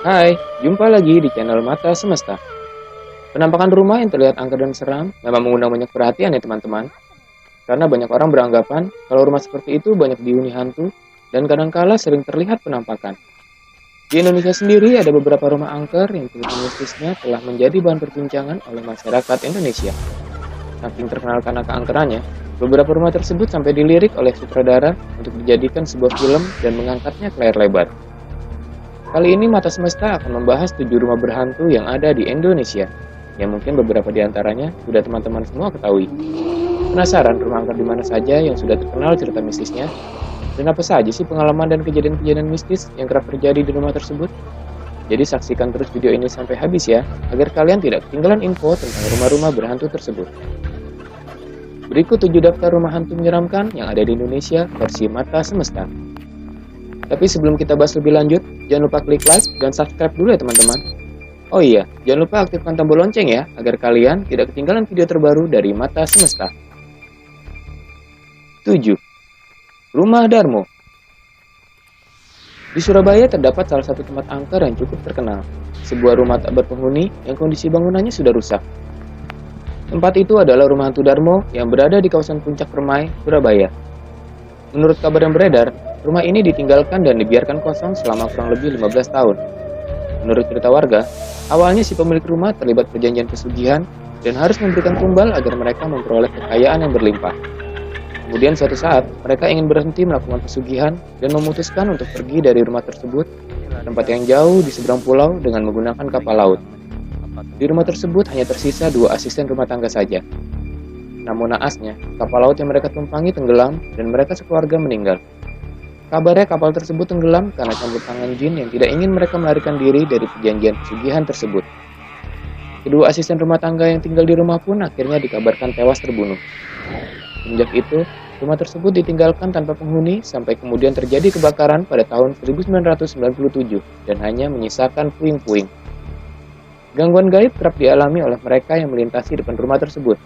Hai, jumpa lagi di channel Mata Semesta. Penampakan rumah yang terlihat angker dan seram memang mengundang banyak perhatian ya teman-teman. Karena banyak orang beranggapan kalau rumah seperti itu banyak dihuni hantu dan kadangkala sering terlihat penampakan. Di Indonesia sendiri ada beberapa rumah angker yang cerita mistisnya telah menjadi bahan perbincangan oleh masyarakat Indonesia. Saking terkenal karena keangkerannya, beberapa rumah tersebut sampai dilirik oleh sutradara untuk dijadikan sebuah film dan mengangkatnya ke layar lebar. Kali ini Mata Semesta akan membahas 7 rumah berhantu yang ada di Indonesia, yang mungkin beberapa di antaranya sudah teman-teman semua ketahui. Penasaran rumah angker di mana saja yang sudah terkenal cerita mistisnya? Dan apa saja sih pengalaman dan kejadian-kejadian mistis yang kerap terjadi di rumah tersebut? Jadi saksikan terus video ini sampai habis ya, agar kalian tidak ketinggalan info tentang rumah-rumah berhantu tersebut. Berikut 7 daftar rumah hantu menyeramkan yang ada di Indonesia versi Mata Semesta. Tapi sebelum kita bahas lebih lanjut, jangan lupa klik like dan subscribe dulu ya teman-teman. Oh iya, jangan lupa aktifkan tombol lonceng ya, agar kalian tidak ketinggalan video terbaru dari Mata Semesta. 7. Rumah Darmo. Di Surabaya terdapat salah satu tempat angker yang cukup terkenal, sebuah rumah tak berpenghuni yang kondisi bangunannya sudah rusak. Tempat itu adalah rumah hantu Darmo yang berada di kawasan Puncak Permai, Surabaya. Menurut kabar yang beredar, rumah ini ditinggalkan dan dibiarkan kosong selama kurang lebih 15 tahun. Menurut cerita warga, awalnya si pemilik rumah terlibat perjanjian pesugihan dan harus memberikan tumbal agar mereka memperoleh kekayaan yang berlimpah. Kemudian suatu saat, mereka ingin berhenti melakukan pesugihan dan memutuskan untuk pergi dari rumah tersebut ke tempat yang jauh di seberang pulau dengan menggunakan kapal laut. Di rumah tersebut hanya tersisa 2 asisten rumah tangga saja. Namun naasnya, kapal laut yang mereka tumpangi tenggelam dan mereka sekeluarga meninggal. Kabarnya kapal tersebut tenggelam karena campur tangan jin yang tidak ingin mereka melarikan diri dari perjanjian pesugihan tersebut. Kedua asisten rumah tangga yang tinggal di rumah pun akhirnya dikabarkan tewas terbunuh. Sejak itu, rumah tersebut ditinggalkan tanpa penghuni sampai kemudian terjadi kebakaran pada tahun 1997 dan hanya menyisakan puing-puing. Gangguan gaib kerap dialami oleh mereka yang melintasi depan rumah tersebut.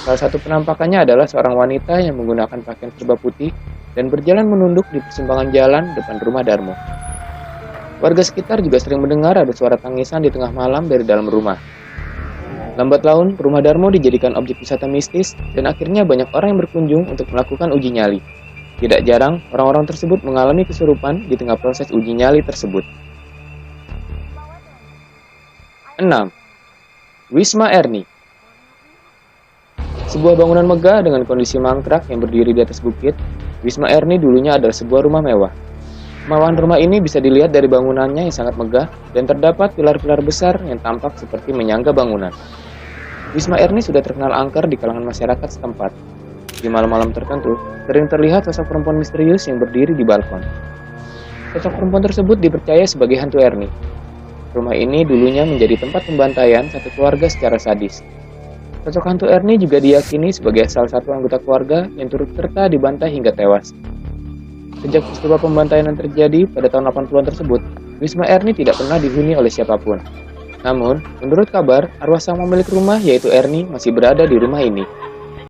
Salah satu penampakannya adalah seorang wanita yang menggunakan pakaian serba putih dan berjalan menunduk di persimpangan jalan depan rumah Darmo. Warga sekitar juga sering mendengar ada suara tangisan di tengah malam dari dalam rumah. Lambat laun, rumah Darmo dijadikan objek wisata mistis dan akhirnya banyak orang yang berkunjung untuk melakukan uji nyali. Tidak jarang, orang-orang tersebut mengalami kesurupan di tengah proses uji nyali tersebut. 6. Wisma Erni. Sebuah bangunan megah dengan kondisi mangkrak yang berdiri di atas bukit, Wisma Erni dulunya adalah sebuah rumah mewah. Kemewahan rumah ini bisa dilihat dari bangunannya yang sangat megah dan terdapat pilar-pilar besar yang tampak seperti menyangga bangunan. Wisma Erni sudah terkenal angker di kalangan masyarakat setempat. Di malam-malam tertentu, sering terlihat sosok perempuan misterius yang berdiri di balkon. Sosok perempuan tersebut dipercaya sebagai hantu Erni. Rumah ini dulunya menjadi tempat pembantaian satu keluarga secara sadis. Sosok hantu Erni juga diyakini sebagai salah satu anggota keluarga yang turut serta dibantai hingga tewas. Sejak peristiwa pembantaian yang terjadi pada tahun 80-an tersebut, Wisma Erni tidak pernah dihuni oleh siapapun. Namun, menurut kabar, arwah sang pemilik rumah yaitu Erni masih berada di rumah ini.